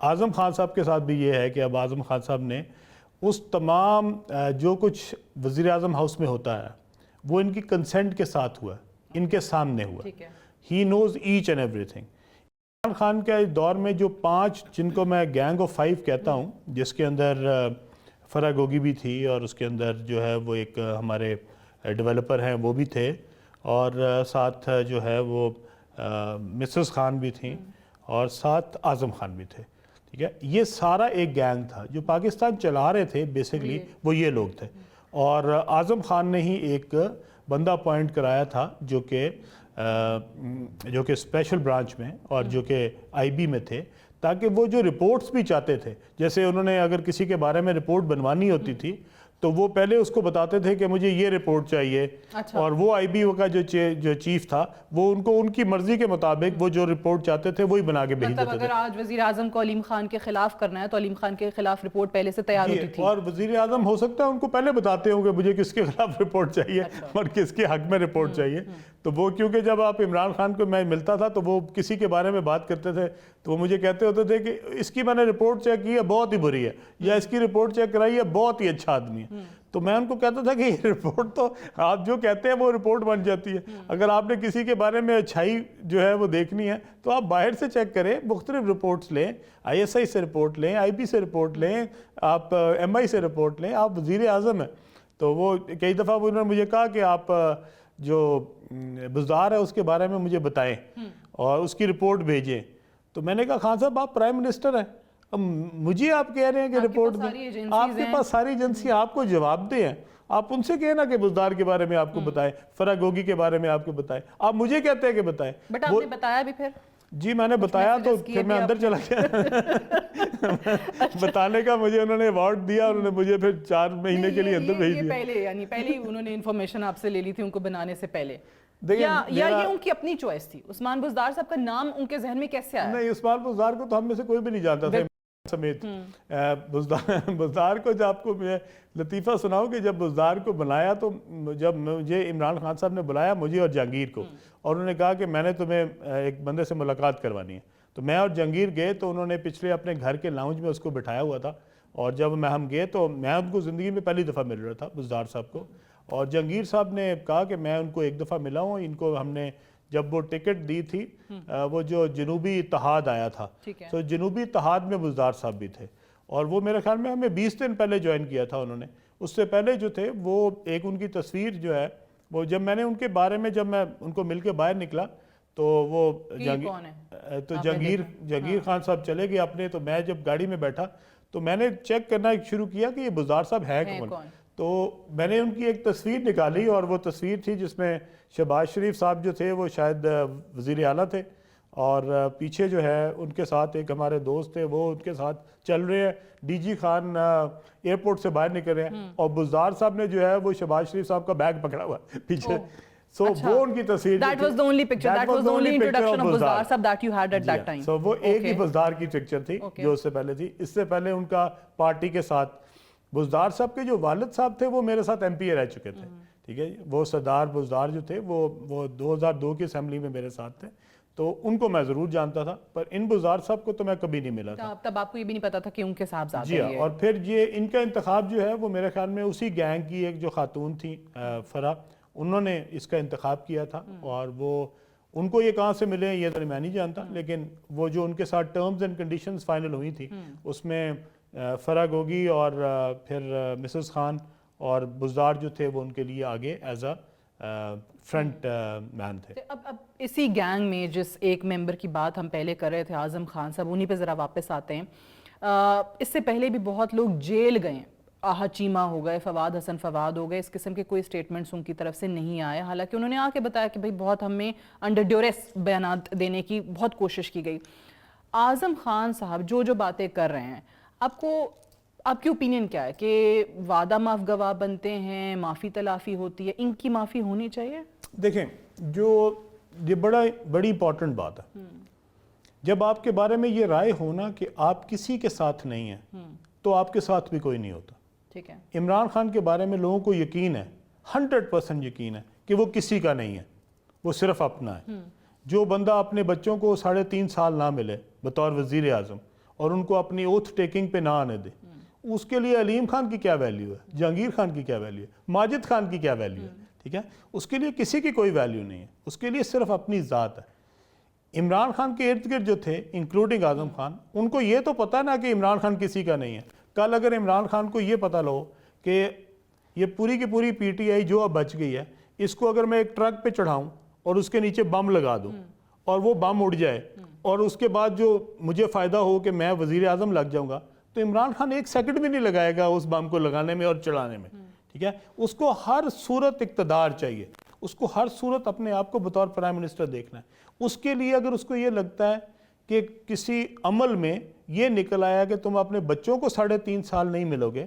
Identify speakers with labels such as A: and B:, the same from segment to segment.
A: اعظم خان صاحب کے ساتھ بھی یہ ہے کہ اب اعظم خان صاحب نے اس تمام جو کچھ وزیر اعظم ہاؤس میں ہوتا ہے وہ ان کی کنسنٹ کے ساتھ ہوا، ان کے سامنے ہوا. ہی نوز H and every thing. Imran Khan کے دور میں جو 5 جن کو میں گینگ آف 5 کہتا ہوں، جس کے اندر فرح گوگی بھی تھی، اور اس کے اندر جو ہے وہ ایک ہمارے ڈیولپر ہیں وہ بھی تھے، اور ساتھ جو ہے وہ مسز خان بھی تھیں، اور ساتھ اعظم خان بھی تھے. ٹھیک ہے، یہ سارا ایک گینگ تھا جو پاکستان چلا رہے تھے. بیسیکلی وہ یہ لوگ تھے، اور اعظم خان نے ہی ایک بندہ اپوائنٹ کرایا تھا جو کہ اسپیشل برانچ میں اور جو کہ آئی بی میں تھے، تاکہ وہ جو رپورٹس بھی چاہتے تھے، جیسے انہوں نے اگر کسی کے بارے میں رپورٹ بنوانی ہوتی تھی تو وہ پہلے اس کو بتاتے تھے کہ مجھے یہ رپورٹ چاہیے، اور وہ آئی بی او کا جو چیف تھا وہ ان کو ان کی مرضی کے مطابق وہ جو رپورٹ چاہتے تھے وہی بنا کے بھیج دیتے تھے.
B: اگر آج وزیر اعظم کو علیم خان کے خلاف کرنا ہے تو علیم خان کے خلاف رپورٹ پہلے سے تیار ہوتی تھی،
A: اور وزیر اعظم ہو سکتا ہے ان کو پہلے بتاتے ہوں کہ مجھے کس کے خلاف رپورٹ چاہیے اور کس کے حق میں رپورٹ چاہیے. تو وہ کیونکہ جب آپ عمران خان کو میں ملتا تھا تو وہ کسی کے بارے میں بات کرتے تھے تو وہ مجھے کہتے ہوتے تھے کہ اس کی میں نے رپورٹ چیک کی ہے بہت ہی بری ہے، یا اس کی رپورٹ چیک کرائی ہے بہت ہی اچھا آدمی ہے. تو میں ان کو کہتا تھا کہ یہ رپورٹ تو آپ جو کہتے ہیں وہ رپورٹ بن جاتی ہے. اگر آپ نے کسی کے بارے میں اچھائی جو ہے وہ دیکھنی ہے تو آپ باہر سے چیک کریں، مختلف رپورٹس لیں، آئی ایس آئی سے رپورٹ لیں، آئی بی سے رپورٹ لیں، آپ ایم آئی سے رپورٹ لیں، آپ وزیر اعظم ہیں. تو وہ کئی دفعہ انہوں نے مجھے کہا کہ آپ جو بزدار ہے اس کے بارے میں مجھے بتائیں اور اس کی رپورٹ بھیجیں. تو میں نے کہا خان صاحب آپ پرائم منسٹر ہیں، اب مجھے آپ کہہ رہے ہیں کہ رپورٹ دیں، آپ کے پاس ساری ایجنسی آپ کو جواب دیں ہیں، آپ ان سے کہنا کہ بزدار کے بارے میں آپ کو بتائیں، فرح گوگی کے بارے میں آپ کو بتائیں، آپ مجھے کہتے ہیں کہ بتائیں.
B: بٹ آپ نے بتایا بھی پھر؟
A: جی میں نے بتایا تو پھر میں اندر چلا گیا. بتانے کا مجھے انہوں نے ایوارڈ دیا، انہوں نے مجھے پھر 4 مہینے کے لیے اندر بھیج دیا.
B: پہلے انہوں نے انفارمیشن آپ سے لے لی تھی ان کو بنانے سے پہلے، یا یہ ان کی اپنی چوائس تھی؟ عثمان بزدار صاحب کا نام ان کے ذہن میں کیسے آیا؟
A: نہیں، عثمان بزدار کو تو ہم میں سے کوئی بھی نہیں جانتا تھا سمیت. بزدار کو جب آپ کو میں لطیفہ سناؤں کہ جب بزدار کو بنایا تو جب مجھے عمران خان صاحب نے بلایا، مجھے اور جہانگیر کو، اور انہوں نے کہا کہ میں نے تمہیں ایک بندے سے ملاقات کروانی ہے. تو میں اور جہانگیر گئے تو انہوں نے پچھلے اپنے گھر کے لاؤنج میں اس کو بٹھایا ہوا تھا، اور جب ہم گئے تو میں ان کو زندگی میں پہلی دفعہ مل رہا تھا بزدار صاحب کو. اور جہانگیر صاحب نے کہا کہ میں ان کو ایک دفعہ ملا ہوں، ان کو ہم نے جب وہ ٹکٹ دی تھی وہ جو جنوبی اتحاد آیا تھا، تو جنوبی اتحاد میں بزدار صاحب بھی تھے، اور وہ میرے خیال میں ہمیں 20 دن پہلے جوائن کیا تھا انہوں نے. اس سے پہلے جو تھے وہ ایک ان کی تصویر جو ہے وہ جب میں نے ان کے بارے میں جب میں ان کو مل کے باہر نکلا تو وہ جہانگیر خان صاحب چلے گئے اپنے. تو میں جب گاڑی میں بیٹھا تو میں نے چیک کرنا شروع کیا کہ یہ بزدار صاحب ہے کون. تو میں نے ان کی ایک تصویر نکالی، اور وہ تصویر تھی جس میں شہباز شریف صاحب جو تھے وہ شاید وزیر اعلیٰ تھے، اور پیچھے جو ہے ان کے ساتھ ایک ہمارے دوست تھے وہ ان کے ساتھ چل رہے ہیں، ڈی جی خان ایئرپورٹ سے باہر نکل رہے ہیں، اور بزدار صاحب نے جو ہے وہ شہباز شریف صاحب کا بیگ پکڑا ہوا پیچھے. سو وہ ان کی تصویر،
B: that was the only picture, that was the only introduction of Buzdar صاحب that you had at that time.
A: سو وہ ایک ہی بزدار کی پکچر تھی جو اس سے پہلے تھی. اس سے پہلے ان کا پارٹی کے ساتھ بزدار صاحب کے جو والد صاحب تھے وہ میرے ساتھ ایم پی اے رہ چکے تھے. ٹھیک ہے، وہ سردار بزدار جو تھے وہ 2002 کی اسمبلی میں میرے ساتھ تھے، تو ان کو میں ضرور جانتا تھا، پر ان بزدار صاحب کو تو میں کبھی نہیں ملا تھا.
B: تب آپ کو یہ بھی نہیں پتا تھا کہ ان کے صاحبزادے
A: جی ہاں. اور پھر یہ ان کا انتخاب جو ہے وہ میرے خیال میں اسی گینگ کی ایک جو خاتون تھی فرح، انہوں نے اس کا انتخاب کیا تھا. اور وہ ان کو یہ کہاں سے ملے یہ تو میں نہیں جانتا، لیکن وہ جو ان کے ساتھ ٹرمز اینڈ کنڈیشنز فائنل ہوئی تھی اس میں فرح گوگی اور پھر مسز خان اور بزدار جو تھے وہ ان کے لیے آگے ایز اے فرنٹ مین تھے.
B: اب اسی گینگ میں جس ایک ممبر کی بات ہم پہلے کر رہے تھے اعظم خان صاحب، انہی پہ ذرا واپس آتے ہیں. اس سے پہلے بھی بہت لوگ جیل گئے، آہا چیمہ ہو گئے، فواد حسن فواد ہو گئے، اس قسم کے کوئی سٹیٹمنٹس ان کی طرف سے نہیں آئے، حالانکہ انہوں نے آ کے بتایا کہ بھئی بہت ہمیں انڈر ڈیوریس بیانات دینے کی بہت کوشش کی گئی. اعظم خان صاحب جو باتیں کر رہے ہیں، آپ کی اوپینین کیا ہے کہ وعدہ معاف گواہ بنتے ہیں، معافی تلافی ہوتی ہے، ان کی معافی ہونی چاہیے؟
A: دیکھیں، یہ بڑی امپورٹنٹ بات ہے. جب آپ کے بارے میں یہ رائے ہونا کہ آپ کسی کے ساتھ نہیں ہیں تو آپ کے ساتھ بھی کوئی نہیں ہوتا.
B: ٹھیک ہے.
A: عمران خان کے بارے میں لوگوں کو یقین ہے، 100% یقین ہے کہ وہ کسی کا نہیں ہے، وہ صرف اپنا ہے. جو بندہ اپنے بچوں کو 3.5 سال نہ ملے بطور وزیر اعظم اور ان کو اپنی اوتھ ٹیکنگ پہ نہ آنے دے، اس کے لیے علیم خان کی کیا ویلیو ہے، جہانگیر خان کی کیا ویلیو ہے، ماجد خان کی کیا ویلیو ہے، ٹھیک ہے؟ اس کے لیے کسی کی کوئی ویلیو نہیں ہے، اس کے لیے صرف اپنی ذات ہے۔ عمران خان کے ارد گرد جو تھے انکلوڈنگ اعظم خان، ان کو یہ تو پتہ نا کہ عمران خان کسی کا نہیں ہے۔ کل اگر عمران خان کو یہ پتہ لو کہ یہ پوری کی پوری پی ٹی آئی جو اب بچ گئی ہے، اس کو اگر میں ایک ٹرک پہ چڑھاؤں اور اس کے نیچے بم لگا دوں اور وہ بم اڑ جائے اور اس کے بعد جو مجھے فائدہ ہو کہ میں وزیر اعظم لگ جاؤں گا، تو عمران خان ایک سیکنڈ بھی نہیں لگائے گا اس بم کو لگانے میں اور چڑھانے میں، ٹھیک ہے؟ اس کو ہر صورت اقتدار چاہیے، اس کو ہر صورت اپنے آپ کو بطور پرائم منسٹر دیکھنا ہے۔ اس کے لیے اگر اس کو یہ لگتا ہے کہ کسی عمل میں یہ نکل آیا کہ تم اپنے بچوں کو 3.5 سال نہیں ملو گے،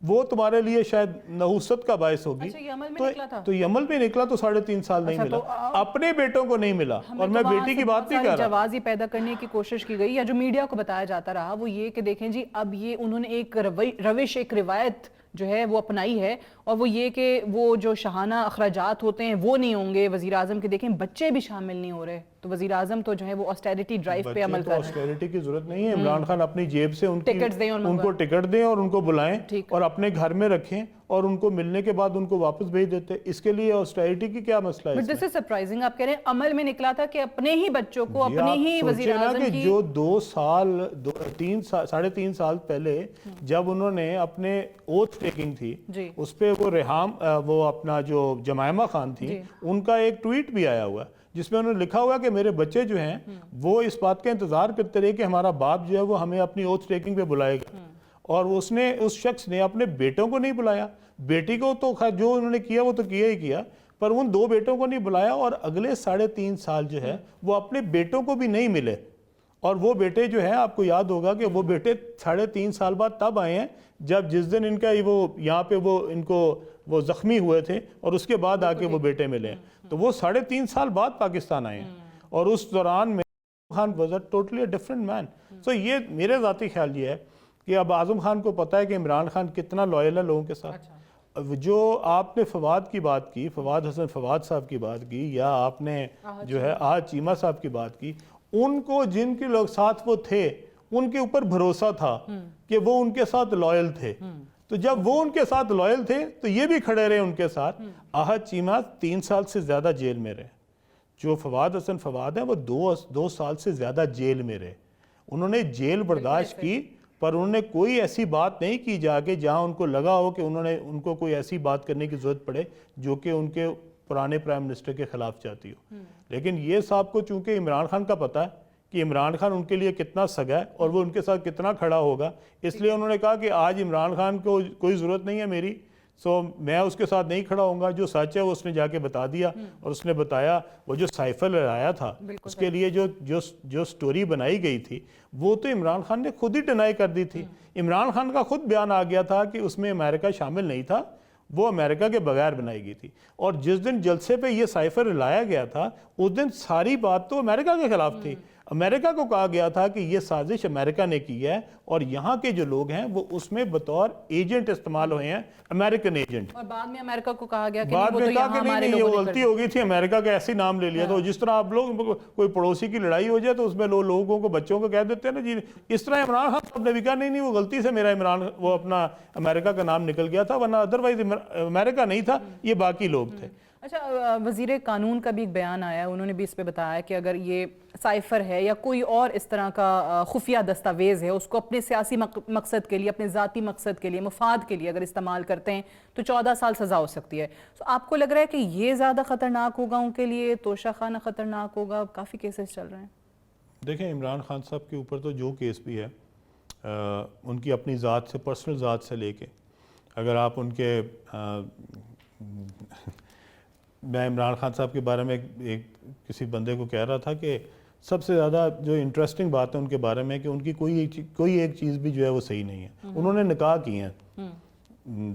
A: وہ تمہارے لیے شاید نحوست کا باعث ہوگی،
B: اچھا یہ عمل میں نکلا تھا؟
A: تو یہ عمل میں نکلا تو 3.5 سال نہیں ملا، اپنے بیٹوں کو نہیں ملا۔ اور میں بیٹی کی بات نہیں کر رہا،
B: جوازی پیدا کرنے کی کوشش کی گئی، یا جو میڈیا کو بتایا جاتا رہا وہ یہ کہ دیکھیں جی اب یہ انہوں نے ایک روش، ایک روایت جو ہے وہ اپنائی ہے، اور وہ یہ کہ وہ جو شاہانہ اخراجات ہوتے ہیں وہ نہیں ہوں گے وزیر اعظم کے۔ دیکھیں بچے بھی شامل نہیں ہو رہے، تو وزیر اعظم تو جو ہے وہ آسٹیریٹی ڈرائیو پہ عمل کر رہے ہیں۔
A: آسٹیریٹی کی ضرورت نہیں ہے، عمران خان اپنی جیب سے ان
B: ان
A: کو ٹکٹ دیں اور ان کو بلائیں اور اپنے گھر میں رکھیں اور ان کو ملنے کے بعد ان کو واپس بھیج دیتے۔ اس کے لیے آسٹیریٹی کی کیا مسئلہ ہے؟
B: بٹ دس از سرپرائزنگ، آپ کہہ رہے ہیں عمل میں نکلا تھا کہ اپنے ہی بچوں کو اپنے ہی وزیر اعظم کی،
A: جو 3.5 سال پہلے جب انہوں نے اپنے اوتھ ٹیکنگ تھی اس پہ وہ اپنا جو جمائمہ خان تھی، ان کا ایک ٹویٹ بھی آیا ہوا ہے جس میں انہوں نے لکھا ہوا کہ میرے بچے جو ہیں وہ اس بات کا انتظار کرتے رہے کہ ہمارا باپ جو ہے وہ ہمیں اپنی اوتھ ٹیکنگ پہ بلائے گا، اور اس شخص نے اپنے بیٹوں کو نہیں بلایا۔ بیٹی کو تو جو انہوں نے کیا وہ تو کیا ہی کیا، پر ان 2 بیٹوں کو نہیں بلایا، اور اگلے 3.5 سال جو ہے وہ اپنے بیٹوں کو بھی نہیں ملے۔ اور وہ بیٹے جو ہیں، آپ کو یاد ہوگا کہ وہ بیٹے 3.5 سال بعد تب آئے ہیں جس دن ان کا وہ یہاں پہ وہ زخمی ہوئے تھے، اور اس کے بعد آ کے وہ بیٹے ملے ہیں۔ تو وہ 3.5 سال بعد پاکستان آئے ہیں، اور اس دوران میں Khan was a totally a different man۔ So یہ میرے ذاتی خیال یہ ہے کہ اب اعظم خان کو پتا ہے کہ عمران خان کتنا لوئل ہے لوگوں کے ساتھ۔ جو آپ نے فواد کی بات کی، فواد حسن فواد صاحب کی بات کی، یا آپ نے جو ہے آج چیمہ صاحب کی بات کی، ان کو جن کے لوگ ساتھ وہ تھے ان کے اوپر بھروسہ تھا کہ وہ ان کے ساتھ لوئل تھے، تو جب وہ ان کے ساتھ لوئل تھے تو یہ بھی کھڑے رہے ان کے ساتھ۔ آہد چیمہ 3 سال سے زیادہ جیل میں رہے، جو فواد حسن فواد ہیں وہ 2 سال سے زیادہ جیل میں رہے۔ انہوں نے جیل برداشت کی، پر انہوں نے کوئی ایسی بات نہیں کی جا کے جہاں ان کو لگا ہو کہ ان کو کوئی ایسی بات کرنے کی ضرورت پڑے جو کہ ان کے پرانے پرائم منسٹر کے خلاف جاتی ہو۔ لیکن یہ صاحب کو چونکہ عمران خان کا پتہ ہے کہ عمران خان ان کے لیے کتنا سگا ہے اور وہ ان کے ساتھ کتنا کھڑا ہوگا، اس لیے انہوں نے کہا کہ آج عمران خان کو کوئی ضرورت نہیں ہے میری، میں اس کے ساتھ نہیں کھڑا ہوں گا، جو سچ ہے وہ اس نے جا کے بتا دیا۔ اور اس نے بتایا وہ جو سائفر لڑایا تھا اس کے لیے جو سٹوری بنائی گئی تھی وہ تو عمران خان نے خود ہی ڈینائی کر دی تھی۔ عمران خان کا خود بیان آ گیا تھا کہ اس میں امریکہ شامل نہیں تھا، وہ امریکہ کے بغیر بنائی گئی تھی، اور جس دن جلسے پہ یہ سائفر لایا گیا تھا اس دن ساری بات تو امریکہ کے خلاف تھی۔ امریکہ کو کہا گیا تھا کہ یہ سازش امریکہ نے کی ہے، اور یہاں کے جو لوگ ہیں وہ اس میں بطور ایجنٹ استعمال ہوئے ہیں، امریکن ایجنٹ۔
B: اور بعد میں امریکہ کو کہا گیا کہ
A: بعد میں کہا کہ نہیں یہ غلطی ہو گئی تھی، امریکہ کا ایسی نام لے لیا۔ تو جس طرح آپ لوگ کوئی پڑوسی کی لڑائی ہو جائے تو اس میں لوگوں کو بچوں کو کہہ دیتے ہیں نا جی، اس طرح عمران خان صاحب نے بھی کہا نہیں وہ غلطی سے میرا وہ اپنا امریکہ کا نام نکل گیا تھا، ورنہ ادروائز امریکہ نہیں تھا، یہ باقی لوگ تھے۔
B: اچھا، وزیر قانون کا بھی ایک بیان آیا، انہوں نے بھی اس پہ بتایا کہ اگر یہ سائفر ہے یا کوئی اور اس طرح کا خفیہ دستاویز ہے اس کو اپنے سیاسی مقصد کے لیے، اپنے ذاتی مقصد کے لیے، مفاد کے لیے اگر استعمال کرتے ہیں تو 14 سال سزا ہو سکتی ہے۔ آپ کو لگ رہا ہے کہ یہ زیادہ خطرناک ہوگا ان کے لیے، توشہ خانہ خطرناک ہوگا؟ کافی کیسز چل رہے ہیں۔
A: دیکھیں عمران خان صاحب کے اوپر تو جو کیس بھی ہے ان کی اپنی ذات سے، پرسنل ذات سے لے کے، اگر آپ ان کے میں عمران خان صاحب کے بارے میں ایک کسی بندے کو کہہ رہا تھا کہ سب سے زیادہ جو انٹرسٹنگ بات ہے ان کے بارے میں کہ ان کی کوئی ایک چیز بھی جو ہے وہ صحیح نہیں ہے۔ انہوں نے نکاح کیے ہیں،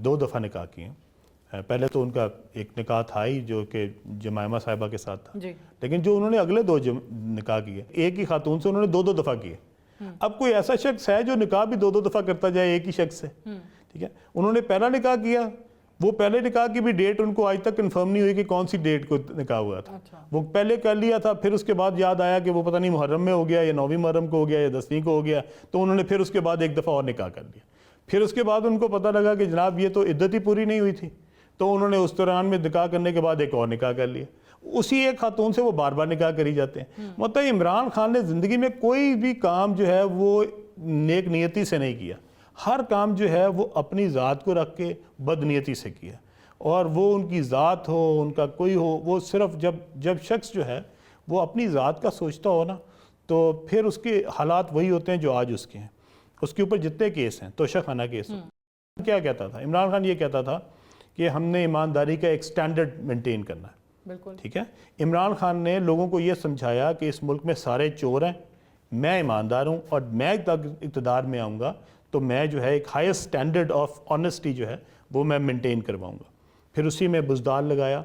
A: 2 دفعہ نکاح کیے ہیں۔ پہلے تو ان کا ایک نکاح تھا ہی جو کہ جمائمہ صاحبہ کے ساتھ تھا، لیکن جو انہوں نے اگلے 2 نکاح کیے، ایک ہی خاتون سے انہوں نے 2 دفعہ کیے۔ اب کوئی ایسا شخص ہے جو نکاح بھی 2 دفعہ کرتا جائے ایک ہی شخص سے؟ ٹھیک ہے، انہوں نے پہلا نکاح کیا، وہ پہلے نکاح کی بھی ڈیٹ ان کو آج تک کنفرم نہیں ہوئی کہ کون سی ڈیٹ کو نکاح ہوا تھا. وہ پہلے کر لیا تھا, پھر اس کے بعد یاد آیا کہ وہ پتہ نہیں محرم میں ہو گیا یا 9ویں محرم کو ہو گیا یا 10ویں کو ہو گیا, تو انہوں نے پھر اس کے بعد ایک دفعہ اور نکاح کر لیا. پھر اس کے بعد ان کو پتہ لگا کہ جناب یہ تو عدت ہی پوری نہیں ہوئی تھی, تو انہوں نے اس دوران میں نکاح کرنے کے بعد ایک اور نکاح کر لیا. اسی ایک خاتون سے وہ بار بار نکاح کری جاتے ہیں. مطلب عمران خان نے زندگی میں کوئی بھی کام جو ہے وہ نیک نیتی سے نہیں کیا, ہر کام جو ہے وہ اپنی ذات کو رکھ کے بد نیتی سے کیا. اور وہ ان کی ذات ہو, ان کا کوئی ہو, وہ صرف جب شخص جو ہے وہ اپنی ذات کا سوچتا ہو نا, تو پھر اس کے حالات وہی ہوتے ہیں جو آج اس کے ہیں. اس کے اوپر جتنے کیس ہیں, توشہ خانہ کیس ہیں. کیا کہتا تھا عمران خان؟ یہ کہتا تھا کہ ہم نے ایمانداری کا ایک سٹینڈرڈ مینٹین کرنا ہے.
B: بالکل
A: ٹھیک ہے. عمران خان نے لوگوں کو یہ سمجھایا کہ اس ملک میں سارے چور ہیں, میں ایماندار ہوں, اور میں اقتدار میں آؤں گا تو میں جو ہے ایک ہائیسٹ سٹینڈرڈ آف آنیسٹی جو ہے وہ میں مینٹین کرواؤں گا. پھر اسی میں بزدال لگایا.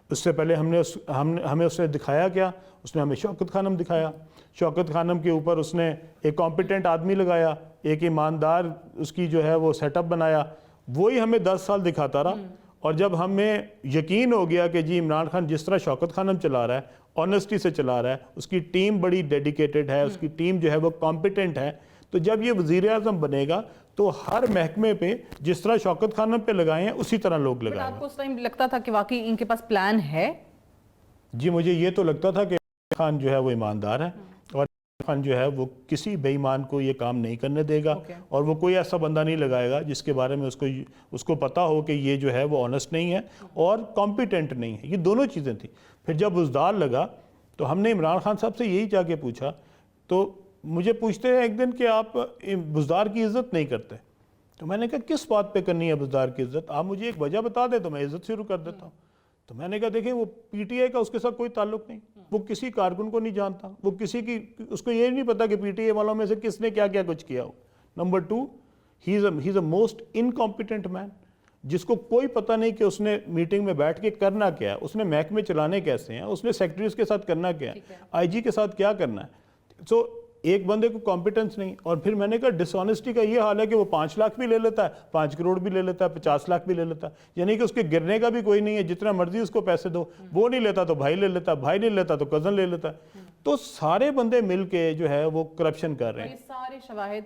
A: اس سے پہلے ہمیں اس نے دکھایا کیا؟ اس نے ہمیں شوکت خانم دکھایا. شوکت خانم کے اوپر اس نے ایک کمپیٹنٹ آدمی لگایا, ایک ایماندار اس کی جو ہے وہ سیٹ اپ بنایا. وہی ہمیں 10 سال دکھاتا رہا, اور جب ہمیں یقین ہو گیا کہ جی عمران خان جس طرح شوکت خانم چلا رہا ہے, آنیسٹی سے چلا رہا ہے, اس کی ٹیم بڑی ڈیڈیکیٹڈ ہے, اس کی ٹیم جو ہے وہ کمپیٹنٹ ہے, تو جب یہ وزیر اعظم بنے گا تو ہر محکمے پہ جس طرح شوکت خانم پہ لگائے ہیں اسی طرح لوگ لگائیں گے.
B: آپ کو اس ٹائم لگتا تھا کہ واقعی ان کے پاس پلان ہے؟
A: جی مجھے یہ تو لگتا تھا کہ عمران خان جو ہے وہ ایماندار ہے, اور عمران خان جو ہے وہ کسی بے ایمان کو یہ کام نہیں کرنے دے گا, اور وہ کوئی ایسا بندہ نہیں لگائے گا جس کے بارے میں اس کو پتا ہو کہ یہ جو ہے وہ آنیسٹ نہیں ہے اور کمپیٹنٹ نہیں ہے. یہ دونوں چیزیں تھیں. پھر جب بزدار لگا تو ہم نے عمران خان صاحب سے یہی جا کے پوچھا, تو مجھے پوچھتے ہیں ایک دن کہ آپ بزدار کی عزت نہیں کرتے. تو میں نے کہا کس بات پہ کرنی ہے بزدار کی عزت؟ آپ مجھے ایک وجہ بتا دیں تو میں عزت شروع کر دیتا ہوں. تو میں نے کہا دیکھیں وہ پی ٹی آئی کا اس کے ساتھ کوئی تعلق نہیں, وہ کسی کارکن کو نہیں جانتا, وہ اس کو یہ نہیں پتا کہ پی ٹی آئی والوں میں سے کس نے کیا کیا کچھ کیا ہو. Number 2, he is a most incompetent man, جس کو کوئی پتہ نہیں کہ اس نے میٹنگ میں بیٹھ کے کرنا کیا ہے, اس نے محکمے چلانے کیسے ہیں, اس نے سیکرٹریز کے ساتھ کرنا کیا ہے, آئی جی کے ساتھ کیا کرنا ہے. سو ایک بندے کو کمپیٹنس نہیں. اور پھر میں نے کہا ڈس آنیسٹی کا یہ حال ہے کہ وہ 5 لاکھ بھی لے لیتا ہے, 5 کروڑ بھی لے لیتا ہے, 50 لاکھ بھی لے لیتا ہے, یعنی کہ اس کے گرنے کا بھی کوئی نہیں ہے. جتنا مرضی اس کو پیسے دو, وہ نہیں لیتا تو بھائی لے لیتا, بھائی نہیں لیتا تو کزن لے لیتا. تو سارے بندے مل کے جو ہے وہ کرپشن کر رہے ہیں.
B: یہ سارے شواہد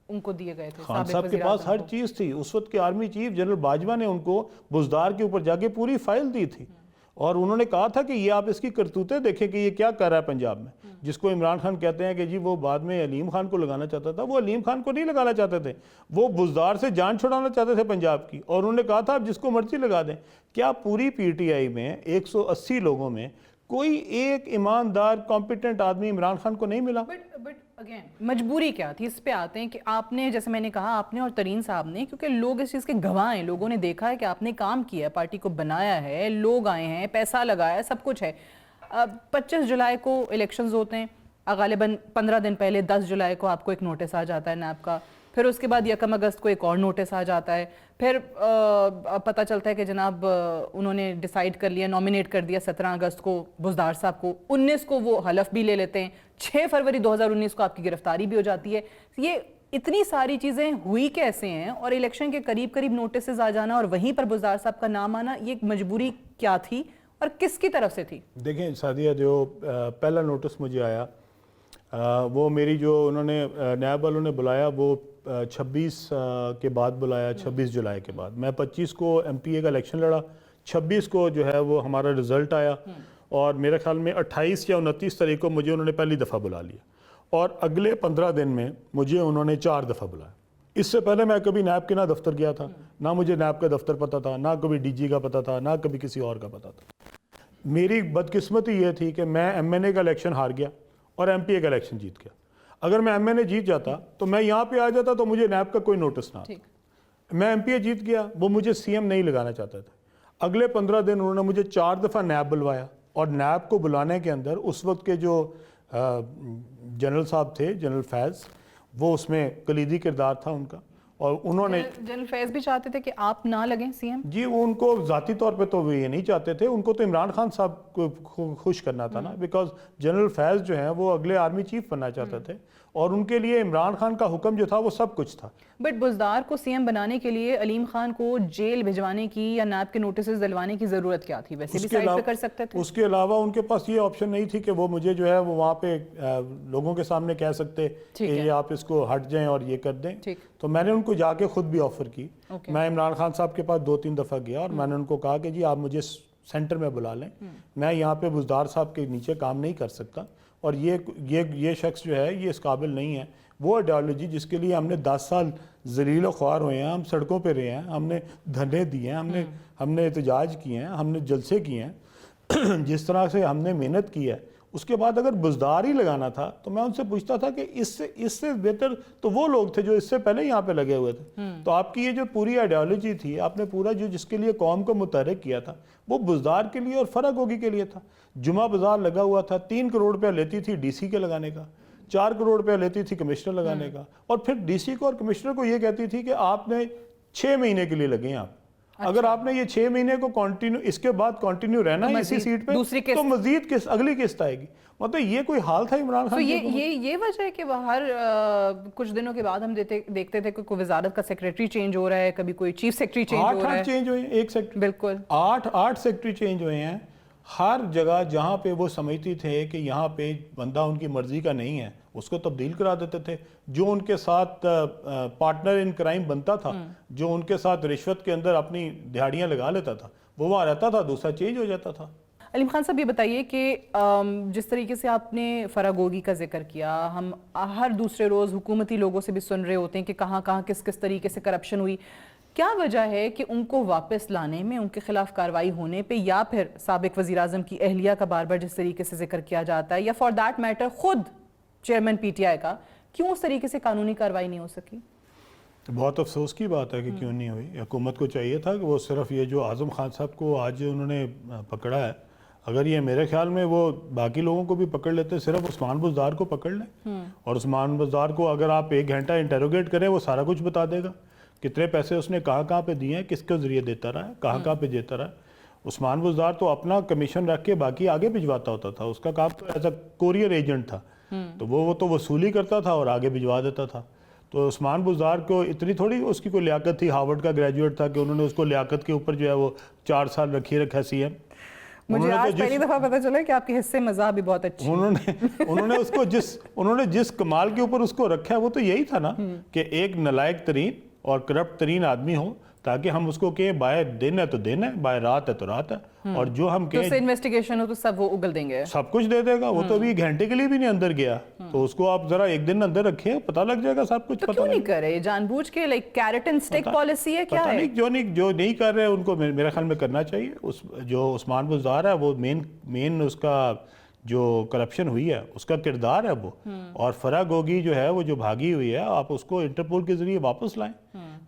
B: ان کو دیے گئے تھے.
A: خان صاحب کے پاس ہر چیز تھی. اس وقت کے آرمی چیف جنرل باجوہ نے ان کو بزدار کے اوپر جا کے پوری فائل دی تھی, اور انہوں نے کہا تھا کہ یہ آپ اس کی کرتوتیں دیکھیں کہ یہ کیا کر رہا ہے پنجاب میں. جس کو عمران خان کہتے ہیں کہ جی وہ بعد میں علیم خان کو لگانا چاہتا تھا, وہ علیم خان کو نہیں لگانا چاہتے تھے, وہ بزدار سے جان چھڑانا چاہتے تھے پنجاب کی, اور انہوں نے کہا تھا آپ جس کو مرضی لگا دیں. کیا پوری پی ٹی آئی میں 180 لوگوں میں کوئی ایک ایماندار کمپیٹنٹ آدمی عمران خان کو نہیں ملا؟
B: بٹ اگین مجبوری کیا تھی؟ اس پہ آتے ہیں کہ آپ نے, جیسے میں نے کہا, آپ نے اور ترین صاحب نے, کیونکہ لوگ اس چیز کے گواہ ہیں, لوگوں نے دیکھا ہے کہ آپ نے کام کیا ہے, پارٹی کو بنایا ہے, لوگ آئے ہیں, پیسہ لگایا ہے, سب کچھ ہے. 25 جولائی کو الیکشنز ہوتے ہیں, غالباً 15 دن پہلے 10 جولائی کو آپ کو ایک نوٹس آ جاتا ہے نیب کا, پھر اس کے بعد 1 اگست کو ایک اور نوٹس آ جاتا ہے, پھر پتہ چلتا ہے کہ جناب انہوں نے ڈیسائیڈ کر لیا, نومینیٹ کر دیا 17 اگست کو بزدار صاحب کو, 19 کو وہ حلف بھی لے لیتے ہیں, 6 فروری 2019 کو آپ کی گرفتاری بھی ہو جاتی ہے. یہ اتنی ساری چیزیں ہوئی کیسے ہیں, اور الیکشن کے قریب نوٹسز آ جانا اور وہیں پر بزدار صاحب کا نام آنا, یہ مجبوری کیا تھی اور کس کی طرف سے تھی؟
A: دیکھیں سعدیہ, جو پہلا نوٹس مجھے آیا وہ میری جو انہوں نے نیب والوں نے بلایا وہ 26 کے بعد بلایا, 26 جولائی کے بعد. میں 25 کو ایم پی اے کا الیکشن لڑا, 26 کو جو ہے وہ ہمارا رزلٹ آیا, اور میرے خیال میں 28 یا 29 تاریخ کو مجھے انہوں نے پہلی دفعہ بلا لیا, اور اگلے 15 دن میں مجھے انہوں نے 4 دفعہ بلایا. اس سے پہلے میں کبھی نیب کے نہ دفتر گیا تھا, نہ مجھے نیب کا دفتر پتا تھا, نہ کبھی ڈی جی کا پتا تھا, نہ کبھی کسی اور کا پتا تھا. میری بدقسمتی یہ تھی کہ میں ایم این اے کا الیکشن ہار گیا اور ایم پی اے کا الیکشن جیت گیا. اگر میں ایم این اے جیت جاتا تو میں یہاں پہ آ جاتا تو مجھے نیب کا کوئی نوٹس نہ آتا. میں ایم پی اے جیت گیا, وہ مجھے سی ایم نہیں لگانا چاہتا تھا. اگلے 15 دن انہوں نے مجھے 4 دفعہ نیب بلوایا, اور نیب کو بلانے کے اندر اس وقت کے جو جنرل صاحب تھے, جنرل فیض, وہ اس میں کلیدی کردار تھا ان کا, اور انہوں نے
B: جنرل فیض بھی چاہتے تھے کہ آپ نہ لگیں سی ایم؟
A: جی وہ ان کو ذاتی طور پہ تو وہ یہ نہیں چاہتے تھے، ان کو تو عمران خان صاحب کو خوش کرنا تھا نا، بیکاز جنرل فیض جو ہیں وہ اگلے آرمی چیف بننا چاہتے تھے، اور ان کے لیے عمران خان کا حکم جو تھا وہ سب کچھ تھا۔
B: بٹ بزدار کو سی ایم بنانے کے لیے علیم خان کو جیل بھجوانے کی یا نیب کے نوٹسز دلوانے کی ضرورت کیا تھی؟ ویسے بھی سائڈ پہ کر سکتے تھے۔
A: اس کے علاوہ ان کے پاس یہ آپشن نہیں تھی کہ وہ مجھے جو ہے وہ وہاں پہ لوگوں کے سامنے کہہ سکتے کہ یہ آپ اس کو ہٹ جائیں اور یہ کر دیں۔ تو میں نے ان کو جا کے خود بھی آفر کی، میں عمران خان صاحب کے پاس 2-3 دفعہ گیا اور میں نے ان کو کہا کہ جی آپ مجھے سینٹر میں بلا لیں، میں یہاں پہ بزدار صاحب کے نیچے کام نہیں کر سکتا، اور یہ شخص جو ہے یہ اس قابل نہیں ہے۔ وہ آئیڈیالوجی جس کے لیے ہم نے 10 سال ذلیل و خوار ہوئے ہیں، ہم سڑکوں پہ رہے ہیں، ہم نے دھرنے دیے ہیں، ہم نے احتجاج کیے ہیں، ہم نے جلسے کیے ہیں، جس طرح سے ہم نے محنت کی ہے، اس کے بعد اگر بزدار ہی لگانا تھا تو میں ان سے پوچھتا تھا کہ اس سے بہتر تو وہ لوگ تھے جو اس سے پہلے یہاں پہ لگے ہوئے تھے۔ تو آپ کی یہ جو پوری آئیڈیالوجی تھی، آپ نے پورا جس کے لیے قوم کو متحرک کیا تھا وہ بزدار کے لیے اور فرق ہوگی کے لیے تھا۔ جمعہ بازار لگا ہوا تھا، 3 کروڑ روپیہ لیتی تھی ڈی سی کے لگانے کا، 4 کروڑ روپیہ لیتی تھی کمشنر لگانے کا، اور پھر ڈی سی کو اور کمشنر کو یہ کہتی تھی کہ آپ نے 6 مہینے کے لیے لگیں آپ، اگر آپ نے یہ 6 مہینے کو کنٹینیو اس کے بعد کنٹینیو رہنا ہے اسی سیٹ پہ تو مزید اگلی قسط آئے گی۔ مطلب یہ کوئی حال تھا عمران خان؟
B: یہ وجہ ہے کہ وہ ہر کچھ دنوں کے بعد ہم دیکھتے تھے کہ کوئی وزارت کا سیکریٹری چینج ہو رہا ہے، کبھی کوئی چیف سیکریٹری چینج ہو رہا ہے۔
A: 8 چینج ہوئے ہیں، ایک سیکریٹری،
B: بالکل
A: 8 سیکریٹری چینج ہوئے ہیں۔ ہر جگہ جہاں پہ وہ سمجھتی تھے کہ یہاں پہ بندہ ان کی مرضی کا نہیں ہے اس کو تبدیل کرا دیتے تھے۔ جو ان کے ساتھ پارٹنر ان کرائم بنتا تھا، جو ان کے ساتھ رشوت کے اندر اپنی دہاڑیاں لگا لیتا تھا، وہ وہاں رہتا تھا، دوسرا چینج ہو جاتا تھا۔
B: علیم خان صاحب یہ بتائیے کہ جس طریقے سے آپ نے فراگوگی کا ذکر کیا، ہم ہر دوسرے روز حکومتی لوگوں سے بھی سن رہے ہوتے ہیں کہ کہاں کہاں کس طریقے سے کرپشن ہوئی، کیا وجہ ہے کہ ان کو واپس لانے میں، ان کے خلاف کارروائی ہونے پہ، یا پھر سابق وزیراعظم کی اہلیہ کا بار بار جس طریقے سے ذکر کیا جاتا ہے، یا فار دیٹ میٹر خود چیئرمین پی ٹی آئی کا، کیوں اس طریقے سے قانونی کارروائی نہیں ہو سکی؟
A: بہت افسوس کی بات ہے کہ کیوں نہیں ہوئی۔ حکومت کو چاہیے تھا کہ وہ صرف یہ جو اعظم خان صاحب کو آج انہوں نے پکڑا ہے، اگر یہ میرے خیال میں وہ باقی لوگوں کو بھی پکڑ لیتے، صرف عثمان بزدار کو پکڑ لیں، اور عثمان بزدار کو اگر آپ 1 گھنٹہ انٹروگیٹ کریں وہ سارا کچھ بتا دے گا، کتنے پیسے اس نے کہاں پہ دیے ہیں، کس کے ذریعے دیتا رہا ہے، کہاں پہ دیتا رہا ہے۔ عثمان بزدار تو اپنا کمیشن رکھ کے باقی آگے بھجواتا ہوتا تھا، اس کا کام تو ایز اے کوریئر ایجنٹ تھا، تو وہ تو وصولی کرتا تھا اور آگے بھجوا دیتا تھا۔ تو عثمان بزدار کو اتنی تھوڑی اس کی کوئی لیاقت تھی، ہارورڈ کا گریجویٹ تھا کہ انہوں نے اس کو لیاقت کے اوپر جو ہے وہ 4 سال رکھا سی ایم۔
B: مجھے آج پہلی دفعہ پتہ چلا کہ آپ کے حصے مزاح بھی بہت اچھی۔
A: انہوں نے جس کمال کے اوپر اس کو رکھا ہے وہ تو یہی تھا نا کہ ایک نالائق ترین اور کرپٹ ترین آدمی ہو، تاکہ ہم اس کو کہیں بائے دن ہے تو دن ہے، بائے رات ہے تو رات ہے، اور جو ہم کہیں
B: تو انویسٹیگیشن ہو تو سب وہ اگل دیں گے،
A: سب کچھ دے دے گا۔ وہ تو ابھی 1 گھنٹے کے لیے بھی نہیں اندر گیا، تو اس کو آپ ذرا 1 دن اندر رکھیں، پتہ لگ جائے گا سب کچھ۔
B: تو کیوں نہیں کرے؟ جان بوجھ کے like carrot and stick policy ہے کیا ہے؟
A: جو نہیں کر رہے ان کو میرے خیال میں کرنا چاہیے۔ جو عثمان بزدار ہے وہ مین اس کا جو کرپشن ہوئی ہے اس کا کردار ہے وہ، اور فرح گوگی جو ہے وہ جو بھاگی ہوئی ہے، آپ اس کو انٹرپول کے ذریعے واپس لائیں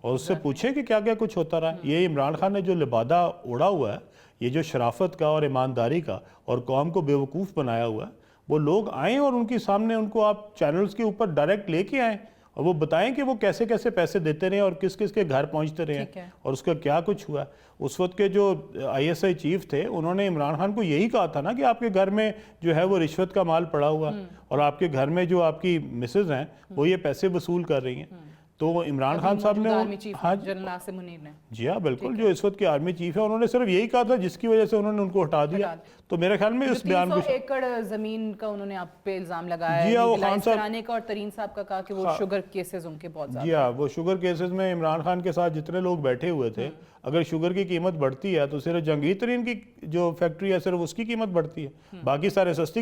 A: اور اس سے پوچھیں کہ کیا کیا کچھ ہوتا رہا۔ یہ عمران خان نے جو لبادہ اوڑا ہوا ہے، یہ جو شرافت کا اور ایمانداری کا اور قوم کو بیوقوف بنایا ہوا ہے، وہ لوگ آئیں اور ان کے سامنے ان کو آپ چینلز کے اوپر ڈائریکٹ لے کے آئیں اور وہ بتائیں کہ وہ کیسے کیسے پیسے دیتے رہے اور کس کس کے گھر پہنچتے رہے اور اس کا کیا کچھ ہوا۔ اس وقت کے جو ISI چیف تھے انہوں نے عمران خان کو یہی کہا تھا نا کہ آپ کے گھر میں جو ہے وہ رشوت کا مال پڑا ہوا، اور آپ کے گھر میں جو آپ کی مسز ہیں وہ یہ پیسے وصول کر رہی ہیں۔ تو عمران خان صاحب نے
B: جنرل ناصر منیر نے،
A: جی ہاں بالکل، جو اس وقت کے آرمی چیف ہے، انہوں نے صرف یہی کہا تھا جس کی وجہ سے انہوں نے ان کو ہٹا دیا۔ تو میرے خیال میں اس بیان
B: 300 ایکڑ زمین کا انہوں نے آپ پہ الزام لگایا ہے،
A: جی ہاں وہ خان صاحب
B: کرانے کا، اور ترین صاحب کا کہا کہ وہ شوگر کیسز ان کے بہت زیادہ۔
A: جی ہاں وہ شوگر کیسز میں عمران خان کے ساتھ جتنے لوگ بیٹھے ہوئے تھے، اگر شوگر کی قیمت بڑھتی ہے تو صرف جہانگیر ترین کی جو فیکٹری ہے صرف اس کی قیمت بڑھتی ہے، باقی سارے سستی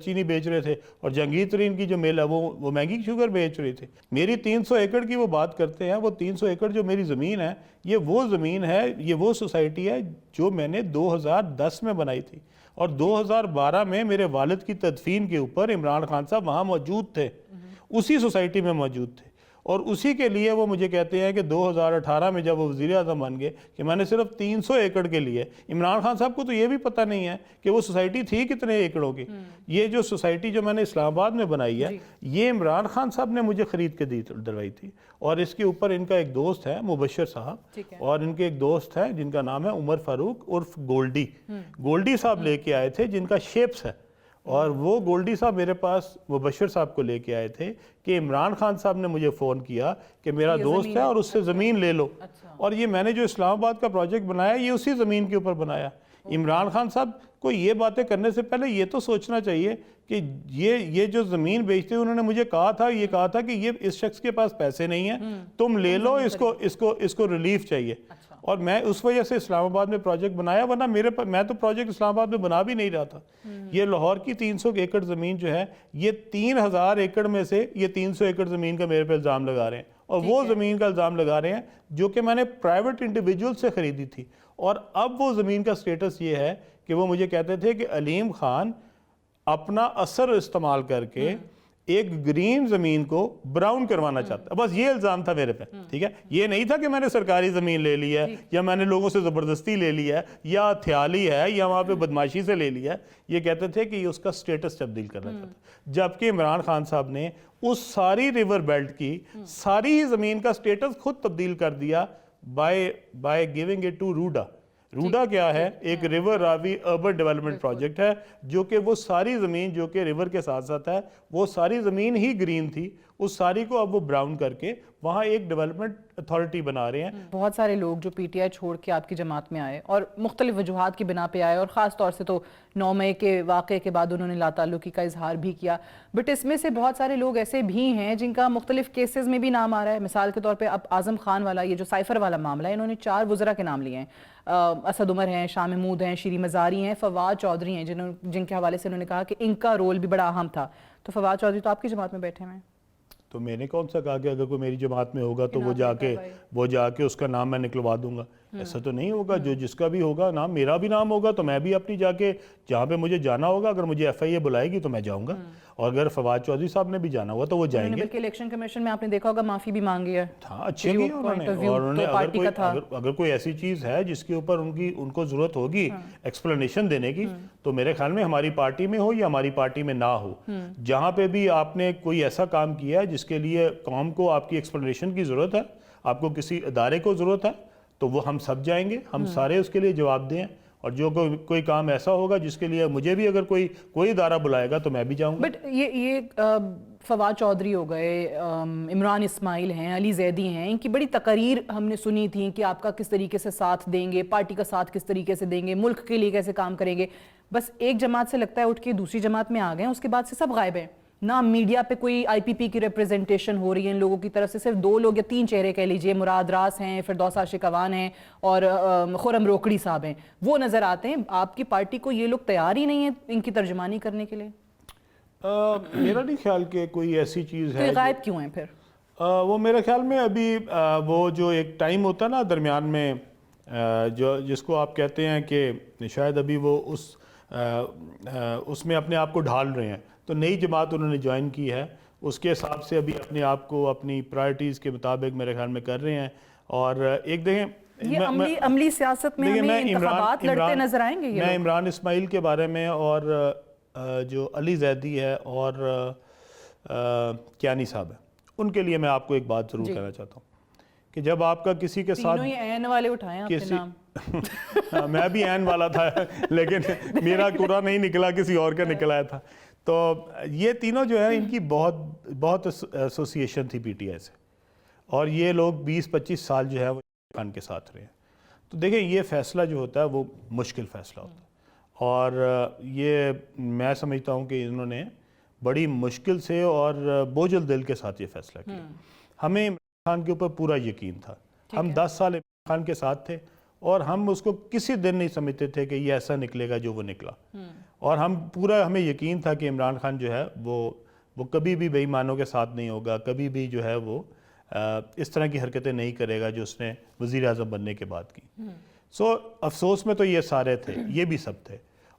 A: چینی بیچ رہے تھے، اور جہانگیر ترین کی جو مل ہے وہ مہنگی شوگر بیچ رہی تھی۔ میری 300 ایکڑ کی وہ بات کرتے ہیں، وہ 300 ایکڑ جو میری زمین ہے، یہ وہ زمین ہے، یہ وہ سوسائٹی ہے جو میں نے 2010 میں بنائی تھی، اور 2012 میں میرے والد کی تدفین کے اوپر عمران خان صاحب وہاں موجود تھے، اسی سوسائٹی میں موجود تھے، اور اسی کے لیے وہ مجھے کہتے ہیں کہ 2018 میں جب وہ وزیر اعظم بن گئے کہ میں نے صرف 300 ایکڑ کے لیے. عمران خان صاحب کو تو یہ بھی پتہ نہیں ہے کہ وہ سوسائٹی تھی کتنے ایکڑوں کی. یہ جو سوسائٹی جو میں نے اسلام آباد میں بنائی ہے یہ عمران خان صاحب نے مجھے خرید کے دلوائی تھی. اور اس کے اوپر ان کا ایک دوست ہے مبشر صاحب, اور ان کے ایک دوست ہے جن کا نام ہے عمر فاروق عرف گولڈی صاحب لے کے آئے تھے, جن کا شیپس ہے. اور وہ گولڈی صاحب میرے پاس مبشر صاحب کو لے کے آئے تھے کہ عمران خان صاحب نے مجھے فون کیا کہ میرا دوست ہے اور اس سے زمین لے لو. اور یہ میں نے جو اسلام آباد کا پروجیکٹ بنایا یہ اسی زمین کے اوپر بنایا. عمران خان صاحب کو یہ باتیں کرنے سے پہلے یہ تو سوچنا چاہیے کہ یہ جو زمین بیچتے انہوں نے مجھے کہا تھا کہ یہ اس شخص کے پاس پیسے نہیں ہیں, تم لے لو, اس کو ریلیف چاہیے. اور میں اس وجہ سے اسلام آباد میں پروجیکٹ بنایا, ورنہ میں تو پروجیکٹ اسلام آباد میں بنا بھی نہیں رہا تھا. یہ لاہور کی 300 ایکڑ زمین جو ہے یہ 3000 ایکڑ میں سے یہ 300 ایکڑ زمین کا میرے پہ الزام لگا رہے ہیں, اور وہ زمین کا الزام لگا رہے ہیں جو کہ میں نے پرائیویٹ انڈیویجول سے خریدی تھی. اور اب وہ زمین کا سٹیٹس یہ ہے کہ وہ مجھے کہتے تھے کہ علیم خان اپنا اثر استعمال کر کے ایک گرین زمین کو براؤن کروانا چاہتا ہے. بس یہ الزام تھا میرے پہ, ٹھیک ہے. یہ نہیں تھا کہ میں نے سرکاری زمین لے لی ہے یا میں نے لوگوں سے زبردستی لے لی ہے یا ہتھیالی ہے یا وہاں پہ بدماشی سے لے لی ہے. یہ کہتے تھے کہ یہ اس کا سٹیٹس تبدیل کرنا چاہتا ہے, جبکہ عمران خان صاحب نے اس ساری ریور بیلٹ کی ساری زمین کا سٹیٹس خود تبدیل کر دیا بائی گیونگ اٹ ٹو روڈا. روڈا کیا ہے؟ ایک ریور راوی اربن ڈیولپمنٹ پروجیکٹ ہے جو کہ وہ ساری زمین جو کہ ریور کے ساتھ ساتھ ہے وہ ساری زمین ہی گرین تھی, اس ساری کو اب وہ براؤن کر کے وہاں ایک ڈیولپمنٹ اتھارٹی بنا رہے ہیں.
B: بہت سارے لوگ جو پی ٹی آئی چھوڑ کے آپ کی جماعت میں آئے اور مختلف وجوہات کی بنا پہ آئے, اور خاص طور سے تو 9 مئی کے واقعے کے بعد انہوں نے لا تعلقی کا اظہار بھی کیا, بٹ اس میں سے بہت سارے لوگ ایسے بھی ہیں جن کا مختلف کیسز میں بھی نام آ رہا ہے. مثال کے طور پہ اب اعظم خان والا یہ جو سائفر والا معاملہ ہے, انہوں نے 4 وزراء کے نام لیے ہیں. اسد عمر ہیں, شاہ محمود ہیں, شیریں مزاری ہیں, فواد چودھری ہیں, جن کے حوالے سے انہوں نے کہا کہ ان کا رول بھی بڑا اہم تھا. تو فواد چودھری تو آپ کی جماعت میں بیٹھے ہوئے ہیں.
A: تو میں نے کون سا کہا کہ اگر کوئی میری جماعت میں ہوگا تو وہ جا کے اس کا نام میں نکلوا دوں گا؟ ایسا تو نہیں ہوگا. جو جس کا بھی ہوگا نام, میرا بھی نام ہوگا تو میں بھی اپنی جا کے جہاں پہ مجھے جانا ہوگا, اگر مجھے ایف آئی اے بلائے گی تو میں جاؤں گا, اور اگر فواد چودھری صاحب نے بھی جانا ہوگا تو وہ جائیں گے.
B: بلکہ الیکشن کمیشن میں آپ نے دیکھا ہوگا معافی بھی مانگی ہے.
A: ہاں, اچھے کی انہوں نے اگر کوئی ایسی چیز ہے جس کے اوپر ان کو ضرورت ہوگی ایکسپلینیشن دینے کی, تو میرے خیال میں ہماری پارٹی میں ہو یا ہماری پارٹی میں نہ ہو, جہاں پہ بھی آپ نے کوئی ایسا کام کیا ہے جس کے لیے قوم کو آپ کی ایکسپلینیشن کی ضرورت ہے, آپ کو کسی ادارے کو ضرورت ہے, تو وہ ہم سب جائیں گے, ہم سارے اس کے لیے جواب دیں. اور جو کوئی کام ایسا ہوگا جس کے لیے مجھے بھی اگر کوئی ادارہ بلائے گا تو میں بھی جاؤں گا.
B: بٹ یہ فواد چودھری ہو گئے, عمران اسماعیل ہیں, علی زیدی ہیں, ان کی بڑی تقاریر ہم نے سنی تھی کہ آپ کا کس طریقے سے ساتھ دیں گے, پارٹی کا ساتھ کس طریقے سے دیں گے, ملک کے لیے کیسے کام کریں گے. بس ایک جماعت سے لگتا ہے اٹھ کے دوسری جماعت میں آ گئے ہیں, اس کے بعد سے سب غائب ہیں. نہ میڈیا پہ کوئی آئی پی پی کی ریپریزنٹیشن ہو رہی ہے ان لوگوں کی طرف سے. صرف 2 لوگ یا 3 چہرے کہہ لیجئے, مراد راس ہیں, فردوس عاشق اوان ہیں, اور خرم روکڑی صاحب ہیں, وہ نظر آتے ہیں. آپ کی پارٹی کو یہ لوگ تیار ہی نہیں ہیں ان کی ترجمانی کرنے کے لیے؟
A: میرا نہیں خیال کہ کوئی ایسی چیز ہے.
B: غائب کیوں ہیں پھر؟
A: وہ میرے خیال میں ابھی وہ جو ایک ٹائم ہوتا ہے نا درمیان میں, جس کو آپ کہتے ہیں کہ شاید ابھی وہ اس میں اپنے آپ کو ڈھال رہے ہیں, تو نئی جماعت انہوں نے جوائن کی ہے, اس کے حساب سے ابھی اپنے آپ کو اپنی پرائرٹیز کے مطابق میرے خیال میں کر رہے ہیں. اور ایک دیکھیں
B: یہ عملی سیاست میں ہمیں انتخابات لڑتے نظر آئیں گے.
A: میں عمران اسماعیل کے بارے میں اور جو علی زیدی ہے اور کیانی صاحب ہے, ان کے لیے میں آپ کو ایک بات ضرور کہنا چاہتا ہوں کہ جب آپ کا کسی کے ساتھ
B: عین والے اٹھائیں آپ کے نام.
A: میں بھی عین والا تھا لیکن میرا قرآن نہیں نکلا, کسی اور کا نکل آیا تھا. تو یہ تینوں جو ہے ان کی بہت ایسوسیشن تھی پی ٹی آئی سے, اور یہ لوگ 20-25 سال جو ہے وہ خان کے ساتھ رہے ہیں. تو دیکھیں یہ فیصلہ جو ہوتا ہے وہ مشکل فیصلہ ہوتا ہے, اور یہ میں سمجھتا ہوں کہ انہوں نے بڑی مشکل سے اور بوجھل دل کے ساتھ یہ فیصلہ کیا. ہمیں عمران خان کے اوپر پورا یقین تھا, ہم 10 سال عمران خان کے ساتھ تھے, اور ہم اس کو کسی دن نہیں سمجھتے تھے کہ یہ ایسا نکلے گا جو وہ نکلا. اور ہمیں یقین تھا کہ عمران خان جو ہے وہ کبھی بھی بے ایمانوں کے ساتھ نہیں ہوگا, کبھی بھی جو ہے وہ اس طرح کی حرکتیں نہیں کرے گا جو اس نے وزیر اعظم بننے کے بعد کی. سو افسوس میں تو یہ سارے تھے, یہ بھی سب تھے,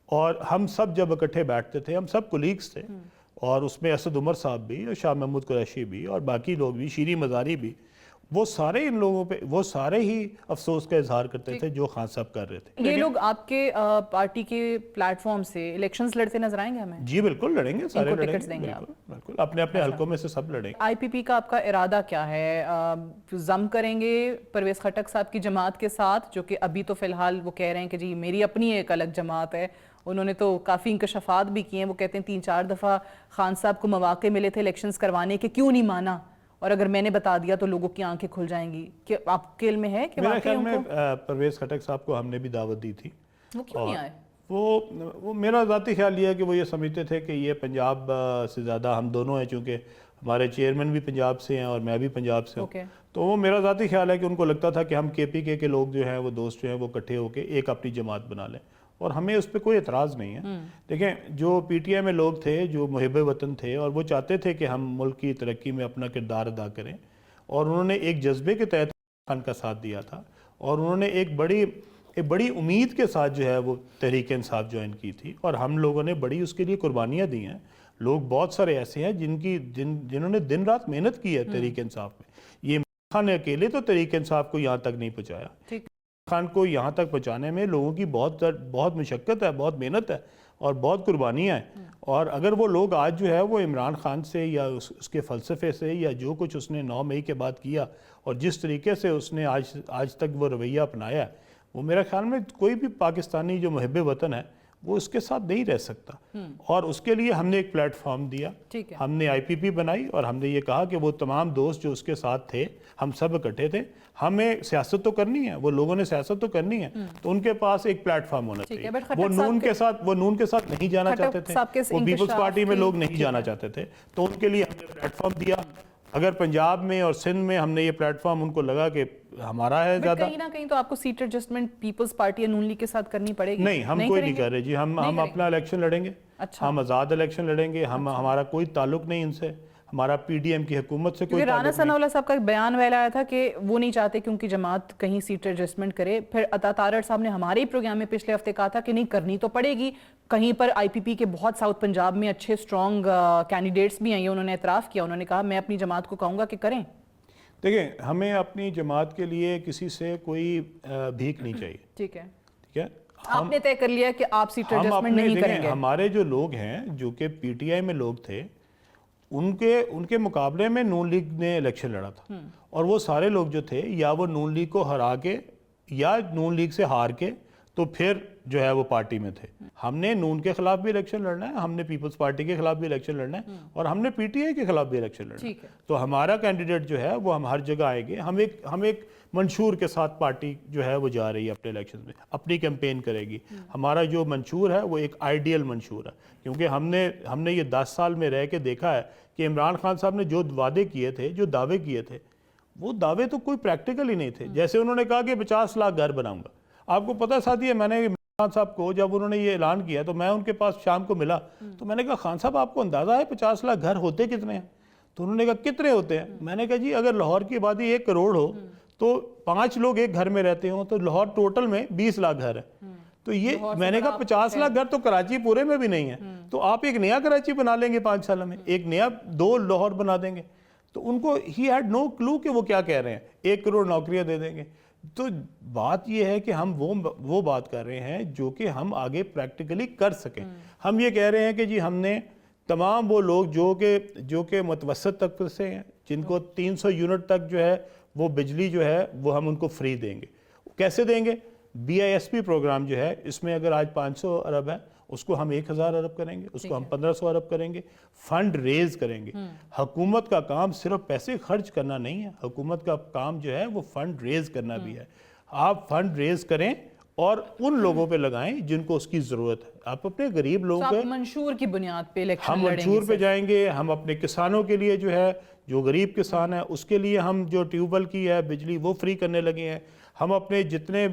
A: اور ہم سب جب اکٹھے بیٹھتے تھے, ہم سب کولیگز تھے, اور اس میں اسد عمر صاحب بھی اور شاہ محمود قریشی بھی اور باقی لوگ بھی، شیریں مزاری بھی، وہ سارے ان لوگوں پہ وہ سارے ہی افسوس کا اظہار کرتے تھے جو خان صاحب کر رہے تھے.
B: یہ لوگ آپ کے پارٹی کے پلیٹ فارم سے الیکشنز لڑتے نظر آئیں گے ہمیں؟
A: جی بالکل لڑیں گے، سارے لڑیں
B: ٹکٹس
A: گے،
B: دیں گے آپ؟
A: بالکل بالکل اپنے اپنے حلقوں میں سے سب لڑیں گے.
B: آئی پی پی کا آپ کا ارادہ کیا ہے؟ ضم کریں گے پرویز خٹک صاحب کی جماعت کے ساتھ، جو کہ ابھی تو فی الحال وہ کہہ رہے ہیں کہ جی میری اپنی ایک الگ جماعت ہے. انہوں نے تو کافی انکشافات بھی کیے ہیں، وہ کہتے ہیں 3-4 دفعہ خان صاحب کو مواقع ملے تھے الیکشنز کروانے کے، کیوں نہیں مانا؟ اور اگر میں نے بتا دیا تو لوگوں کی آنکھیں کھل جائیں گی. کہ آپ کے علم میں ہے کہ
A: میرے
B: واقعی
A: خیال
B: ان
A: میں
B: کو
A: پرویز خٹک صاحب کو ہم نے بھی دعوت دی تھی.
B: وہ کیوں نہیں آئے؟
A: وہ میرا ذاتی خیال یہ ہے کہ وہ یہ سمجھتے تھے کہ یہ پنجاب سے زیادہ ہم دونوں ہیں، چونکہ ہمارے چیئرمین بھی پنجاب سے ہیں اور میں بھی پنجاب سے ہوں. تو وہ میرا ذاتی خیال ہے کہ ان کو لگتا تھا کہ ہم کے پی کے لوگ جو ہیں وہ دوست جو ہیں وہ اکٹھے ہو کے ایک اپنی جماعت بنا لیں، اور ہمیں اس پہ کوئی اعتراض نہیں ہے. دیکھیں جو پی ٹی آئی میں لوگ تھے جو محب وطن تھے اور وہ چاہتے تھے کہ ہم ملک کی ترقی میں اپنا کردار ادا کریں، اور انہوں نے ایک جذبے کے تحت خان کا ساتھ دیا تھا، اور انہوں نے ایک بڑی امید کے ساتھ جو ہے وہ تحریک انصاف جوائن کی تھی، اور ہم لوگوں نے بڑی اس کے لیے قربانیاں دی ہیں. لوگ بہت سارے ایسے ہیں جنہوں نے دن رات محنت کی ہے تحریک انصاف میں. یہ عمران خان نے اکیلے تو تحریک انصاف کو یہاں تک نہیں پہنچایا. خان کو یہاں تک پہنچانے میں لوگوں کی بہت مشقت ہے، بہت محنت ہے اور بہت قربانیاں ہیں. اور اگر وہ لوگ آج جو ہے وہ عمران خان سے یا اس کے فلسفے سے یا جو کچھ اس نے 9 مئی کے بعد کیا اور جس طریقے سے اس نے آج تک وہ رویہ اپنایا ہے، وہ میرا خیال میں کوئی بھی پاکستانی جو محب وطن ہے وہ اس کے ساتھ نہیں رہ سکتا. اور اس کے لیے ہم نے ایک پلیٹ فارم دیا، ہم نے آئی پی پی بنائی، اور ہم نے یہ کہا کہ وہ تمام دوست جو اس کے ساتھ تھے ہم سب اکٹھے تھے، ہمیں سیاست تو کرنی ہے، وہ لوگوں نے سیاست تو کرنی ہے، تو ان کے پاس ایک پلیٹ فارم ہونا چاہیے. وہ نون کے ساتھ نہیں جانا چاہتے تھے، وہ پیپلز پارٹی میں لوگ نہیں جانا چاہتے تھے، تو ان کے لیے ہم نے پلیٹ فارم دیا. اگر پنجاب میں اور سندھ میں ہم نے یہ پلیٹ فارم ان کو لگا کہ ہمارا ہے زیادہ،
B: کہیں نہ کہیں تو آپ کو سیٹ ایڈجسٹمنٹ پیپلز پارٹی یا نون لیگ کے ساتھ کرنی پڑے گی.
A: نہیں ہم کوئی نہیں کر رہے جی، ہم اپنا الیکشن لڑیں گے، ہم آزاد الیکشن لڑیں گے. ہمارا کوئی تعلق نہیں ان سے، ہمارا پی ڈی ایم کی حکومت سے کوئی تعلق نہیں.
B: رانا ثناء اللہ صاحب کا ایک بیان ویلا آیا تھا کہ وہ نہیں چاہتے کہ ان کی جماعت کہیں سیٹ ایڈجسٹمنٹ کرے. پھر عطا تارڑ صاحب نے ہمارے ہی پروگرام میں پچھلے ہفتے کہا تھا کہ نہیں کرنی تو پڑے گی. کہیں پر آئی پی پی کے بہت ساؤتھ پنجاب میں اچھے اسٹرانگ کینڈیڈیٹس بھی ہیں، یہ انہوں نے اعتراف کیا. انہوں نے کہا میں اپنی جماعت کو کہوں گا کہ کریں.
A: دیکھیں ہمیں اپنی جماعت کے لیے کسی سے کوئی بھیک نہیں چاہیے.
B: ٹھیک ہے
A: ٹھیک ہے،
B: آپ نے طے کر لیا کہ آپ سیٹ ایڈجسٹمنٹ نہیں کریں گے.
A: ہمارے جو لوگ ہیں جو کہ پی ٹی آئی میں لوگ تھے، ان کے مقابلے میں نون لیگ نے الیکشن لڑا تھا، اور وہ سارے لوگ جو تھے یا وہ نون لیگ کو ہرا کے یا نون لیگ سے ہار کے تو پھر جو ہے وہ پارٹی میں تھے. ہم نے نون کے خلاف بھی الیکشن لڑنا ہے، ہم نے پیپلز پارٹی کے خلاف بھی الیکشن لڑنا ہے، اور ہم نے پی ٹی آئی کے خلاف بھی الیکشن لڑنا ہے. تو ہمارا کینڈیڈیٹ جو ہے وہ ہم ہر جگہ آئیں گے. ہم ایک منشور کے ساتھ پارٹی جو ہے وہ جا رہی ہے اپنے الیکشن میں، اپنی کیمپین کرے گی. ہمارا جو منشور ہے وہ ایک آئیڈیل منشور ہے، کیونکہ ہم نے یہ 10 سال میں رہ کے دیکھا ہے کہ عمران خان صاحب نے جو وعدے کیے تھے، جو دعوے کیے تھے، وہ دعوے تو کوئی پریکٹیکل ہی نہیں تھے. جیسے انہوں نے کہا کہ 50 لاکھ گھر بناؤں گا. آپ کو پتہ ساتھی ہے، میں نے خان صاحب کو جب انہوں نے یہ اعلان کیا تو میں ان کے پاس شام کو ملا، تو میں نے کہا خان صاحب آپ کو اندازہ ہے 50 لاکھ گھر ہوتے کتنے ہیں؟ تو انہوں نے کہا کتنے ہوتے ہیں؟ میں نے کہا جی اگر لاہور کی آبادی 1 کروڑ ہو تو 5 لوگ ایک گھر میں رہتے ہوں تو لاہور ٹوٹل میں 20 لاکھ گھر ہے. تو یہ میں نے کہا 50 لاکھ گھر تو کراچی پورے میں بھی نہیں ہے. تو آپ ایک نیا کراچی بنا لیں گے 5 سالوں میں، ایک نیا 2 لاہور بنا دیں گے. تو ان کو ہی ہیڈ نو کلو کہ وہ کیا کہہ رہے ہیں، 1 کروڑ نوکریاں دے دیں گے. تو بات یہ ہے کہ ہم وہ بات کر رہے ہیں جو کہ ہم آگے پریکٹیکلی کر سکیں. ہم یہ کہہ رہے ہیں کہ جی ہم نے تمام وہ لوگ جو کہ متوسط طبقے سے ہیں، جن کو 300 یونٹ تک جو ہے وہ بجلی جو ہے وہ ہم ان کو فری دیں گے. کیسے دیں گے؟ B I S P program جو ہے، اس میں اگر آج 500 ارب ہے، اس کو ہم 1000 ارب کریں گے، اس کو ہم 1500 ارب کریں گے. فنڈ ریز کریں گے. حکومت کا کام صرف پیسے خرچ کرنا نہیں ہے، حکومت کا کام جو ہے وہ فنڈ ریز کرنا بھی ہے. آپ فنڈ ریز کریں اور ان لوگوں پہ لگائیں جن کو اس کی ضرورت ہے. آپ اپنے غریب لوگوں پہ
B: منشور کی بنیاد پہ الیکشن
A: ہم منشور پہ جائیں گے. ہم اپنے کسانوں کے لیے جو ہے، جو غریب کسان ہے اس کے لیے ہم جو ٹیوب ویل کی ہے بجلی وہ فری کرنے لگے ہیں. ہم اپنے جتنے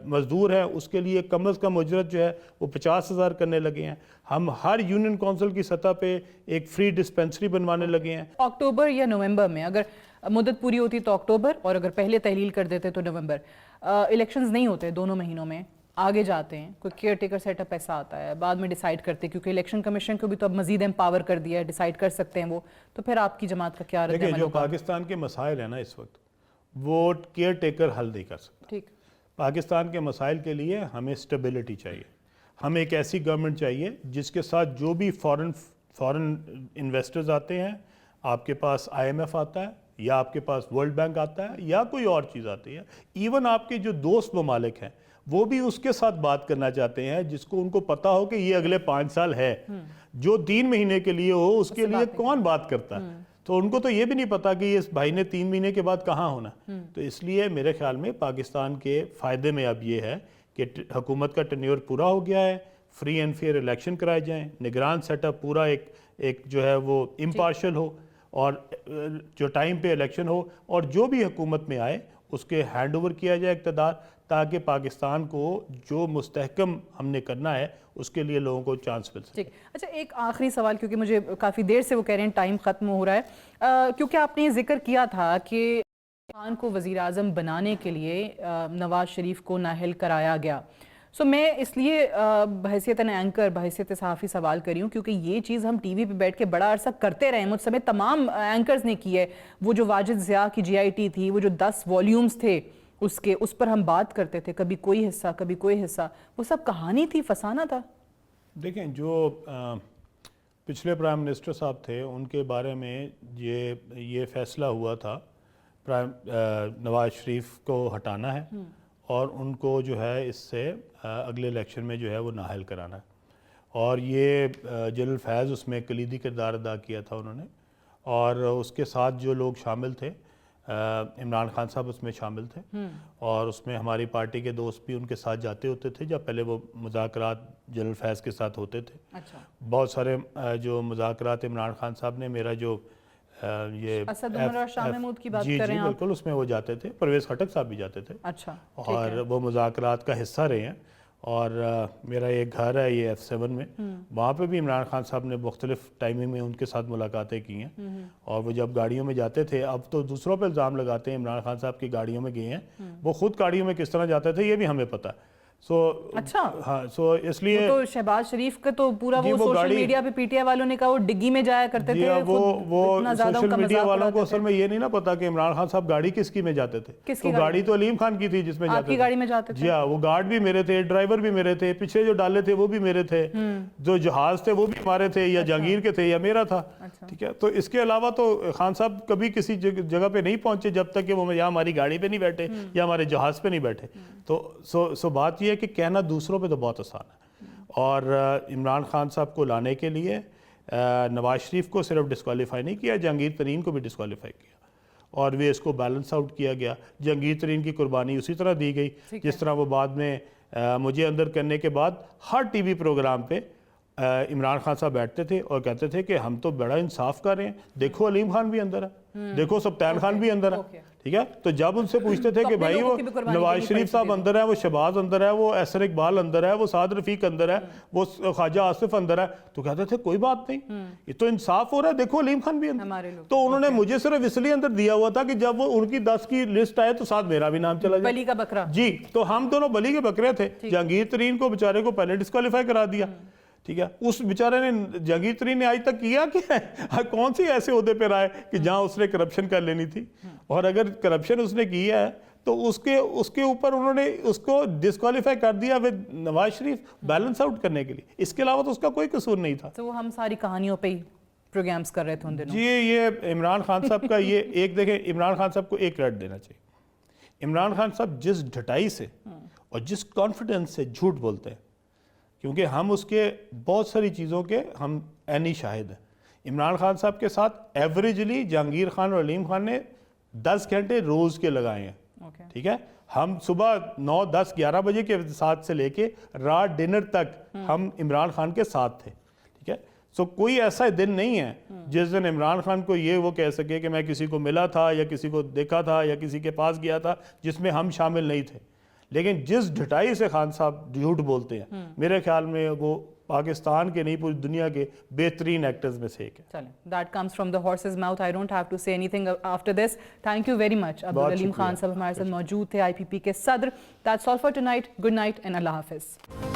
A: مزدور ہیں اس کے لیے کم از کم اجرت جو ہے وہ 50,000 کرنے لگے ہیں. ہم ہر یونین کونسل کی سطح پہ ایک فری ڈسپینسری بنوانے لگے ہیں.
B: اکتوبر یا نومبر میں اگر مدت پوری ہوتی تو اکتوبر، اور اگر پہلے تحلیل کر دیتے تو نومبر. الیکشنز نہیں ہوتے دونوں مہینوں میں، آگے جاتے ہیں, کوئی کیئر ٹیکر سیٹ اپ ایسا آتا ہے, بعد میں ڈیسائیڈ کرتے ہیں, کیونکہ الیکشن کمیشن کو بھی تو اب مزید امپاور کر دیا ہے, ڈیسائیڈ کر سکتے ہیں وہ, تو پھر آپ کی جماعت کا کیا رد عمل
A: دیکھیں جو
B: ہوگا؟
A: پاکستان کے مسائل ہیں نا اس وقت, وہ کیئر ٹیکر حل نہیں کر سکتا.
B: ٹھیک,
A: پاکستان کے مسائل کے لیے ہمیں اسٹیبلٹی چاہیے, ہمیں ایک ایسی گورنمنٹ چاہیے جس کے ساتھ جو بھی فورن انویسٹرز آتے ہیں, آپ کے پاس IMF آتا ہے یا آپ کے پاس ورلڈ بینک آتا ہے یا کوئی اور چیز آتی ہے, ایون آپ کے جو دوست ممالک ہیں وہ بھی اس کے ساتھ بات کرنا چاہتے ہیں جس کو ان کو پتا ہو کہ یہ اگلے 5 سال ہے. جو 3 مہینے کے لیے ہو اس کے لیے کون بات کرتا ہے؟ تو ان کو تو یہ بھی نہیں پتا کہ اس بھائی نے 3 مہینے کے بعد کہاں ہونا. تو اس لیے میرے خیال میں پاکستان کے فائدے میں اب یہ ہے کہ حکومت کا ٹینیور پورا ہو گیا ہے, فری اینڈ فیئر الیکشن کرائے جائیں, نگران سیٹ اپ پورا ایک جو ہے وہ امپارشل ہو, اور جو ٹائم پہ الیکشن ہو, اور جو بھی حکومت میں آئے اس کے ہینڈ اوور کیا جائے اقتدار, تاکہ پاکستان کو جو مستحکم ہم نے کرنا ہے اس کے لیے لوگوں کو چانس مل سکے.
B: ٹھیک. اچھا ایک آخری سوال, کیونکہ مجھے کافی دیر سے وہ کہہ رہے ہیں ٹائم ختم ہو رہا ہے, کیونکہ آپ نے یہ ذکر کیا تھا کہ خان کو وزیر اعظم بنانے کے لیے نواز شریف کو نااہل کرایا گیا. سو میں اس لیے بحیثیت اینکر, بحیثیت صحافی سوال کری ہوں کیونکہ یہ چیز ہم ٹی وی پہ بیٹھ کے بڑا عرصہ کرتے رہے ہیں, مجھ سمیت تمام اینکرز نے کی ہے. وہ جو واجد ضیاء کی GIT تھی, وہ جو 10 والیومز تھے اس پر ہم بات کرتے تھے, کبھی کوئی حصہ کبھی کوئی حصہ, وہ سب کہانی تھی, فسانہ تھا.
A: دیکھیں جو پچھلے پرائم منسٹر صاحب تھے ان کے بارے میں یہ فیصلہ ہوا تھا نواز شریف کو ہٹانا ہے اور ان کو جو ہے اس سے اگلے الیکشن میں جو ہے وہ نااہل کرانا ہے, اور یہ جنرل فیض اس میں کلیدی کردار ادا کیا تھا انہوں نے, اور اس کے ساتھ جو لوگ شامل تھے, عمران خان صاحب اس میں شامل تھے, اور اس میں ہماری پارٹی کے دوست بھی ان کے ساتھ جاتے ہوتے تھے جب پہلے وہ مذاکرات جنرل فیض کے ساتھ ہوتے تھے.
B: اچھا,
A: بہت سارے جو مذاکرات عمران خان صاحب نے, میرا جو یہ
B: اسد عمر اور شاہ محمود کی بات کر رہے ہیں
A: جی بالکل, اس میں وہ جاتے تھے, پرویز خٹک صاحب بھی جاتے تھے.
B: اچھا,
A: اور وہ مذاکرات کا حصہ رہے ہیں, اور میرا ایک گھر ہے یہ F7 میں, وہاں پہ بھی عمران خان صاحب نے مختلف ٹائمنگ میں ان کے ساتھ ملاقاتیں کی ہیں, اور وہ جب گاڑیوں میں جاتے تھے, اب تو دوسروں پہ الزام لگاتے ہیں عمران خان صاحب کی گاڑیوں میں گئے ہیں, وہ خود گاڑیوں میں کس طرح جاتے تھے یہ بھی ہمیں پتہ ہے.
B: اچھا,
A: ہاں اس لیے
B: تو شہباز شریف کا تو پورا وہ سوشل میڈیا پہ PTI والوں نے کہا وہ ڈگی میں جایا کرتے تھے,
A: وہ سوشل میڈیا والوں کو اصل میں یہ نہیں نا پتا کہ عمران خان صاحب گاڑی کس کی میں جاتے تھے. تو گاڑی تو علیم خان کی تھی جس میں جاتے تھے.
B: آپ کی گاڑی میں جاتے تھے؟
A: جی ہاں, وہ گارڈ بھی میرے تھے, ڈرائیور بھی میرے تھے, پیچھے جو ڈالے تھے وہ بھی میرے تھے, جو جہاز تھے وہ بھی ہمارے تھے, یا جہانگیر کے تھے یا میرا تھا. ٹھیک ہے, تو اس کے علاوہ تو خان صاحب کبھی کسی جگہ پہ نہیں پہنچے جب تک کہ وہ یا ہماری گاڑی پہ نہیں بیٹھے یا ہمارے جہاز پہ نہیں بیٹھے. تو سو بات یہ ہے کہ کہنا دوسروں پہ تو بہت آسان ہے, اور عمران خان صاحب کو لانے کے لیے نواز شریف کو صرف ڈسکوالیفائی نہیں کیا, جہانگیر ترین کو بھی ڈسکوالیفائی کیا, اور وہ اس کو بیلنس آؤٹ کیا گیا. جہانگیر ترین کی قربانی اسی طرح دی گئی جس طرح وہ بعد میں مجھے اندر کرنے کے بعد ہر ٹی وی پروگرام پہ عمران خان صاحب بیٹھتے تھے اور کہتے تھے کہ ہم تو بڑا انصاف کر رہے ہیں, دیکھو علیم خان بھی اندر ہے, دیکھو سبطین خان بھی اندر ہے. ٹھیک ہے, تو جب ان سے پوچھتے تھے کہ بھائی وہ نواز شریف صاحب اندر ہے, وہ شہباز اندر ہے, وہ احسن اقبال اندر ہے, وہ سعد رفیق اندر ہے, وہ خواجہ آصف اندر ہے, تو کہتے تھے کوئی بات نہیں, یہ تو انصاف ہو رہا ہے, دیکھو علیم خان بھی اندر. تو انہوں نے مجھے صرف اس لیے اندر دیا ہوا تھا کہ جب وہ ان کی 10 کی لسٹ آئے تو ساتھ میرا بھی نام چلا جائے,
B: بلی کا بکرا.
A: جی, تو ہم دونوں بلی کے بکرے تھے. جہانگیر ترین کو بیچارے کو پہلے ڈسکوالیفائی کرا دیا. ٹھیک ہے, اس بیچارے نے, جہانگیر ترین نے آج تک کیا کیا ہے, کون سی ایسے عہدے پہ رہا ہے کہ جہاں اس نے کرپشن کر لینی تھی, اور اگر کرپشن اس نے کیا ہے تو اس کے اوپر انہوں نے اس کو ڈسکوالیفائی کر دیا with Nawaz Sharif balance out کرنے کے لیے. اس کے علاوہ تو اس کا کوئی قصور نہیں تھا.
B: تو وہ ہم ساری کہانیوں پہ ہی پروگرامز کر رہے تھے ان دنوں.
A: جی, یہ عمران خان صاحب کا یہ ایک دیکھیں, عمران خان صاحب کو ایک کریڈٹ دینا چاہیے. عمران خان صاحب جس ڈھٹائی سے اور جس کانفیڈنس سے جھوٹ بولتے ہیں, کیونکہ ہم اس کے بہت ساری چیزوں کے ہم عینی شاہد ہیں. عمران خان صاحب کے ساتھ ایوریجلی جہانگیر خان اور علیم خان نے 10 گھنٹے روز کے لگائے ہیں. ٹھیک ہے, ہم صبح 9, 10, 11 بجے کے ساتھ سے لے کے رات ڈنر تک ہم عمران خان کے ساتھ تھے. ٹھیک ہے, سو کوئی ایسا دن نہیں ہے جس دن عمران خان کو یہ وہ کہہ سکے کہ میں کسی کو ملا تھا یا کسی کو دیکھا تھا یا کسی کے پاس گیا تھا جس میں ہم شامل نہیں تھے. لیکن جس ڈھٹائی سے خان صاحب جھوٹ بولتے ہیں میرے خیال میں وہ پاکستان کے نہیں پوری دنیا کے بہترین ایکٹرز میں سے ایک ہے.
B: چلیں that comes from the horse's mouth. I don't have to say anything after this. Thank you very much. Abdul Aleem Khan صاحب ہمارے ساتھ موجود تھے, IPP کے صدر. That's all for tonight. Good night and Allah Hafiz.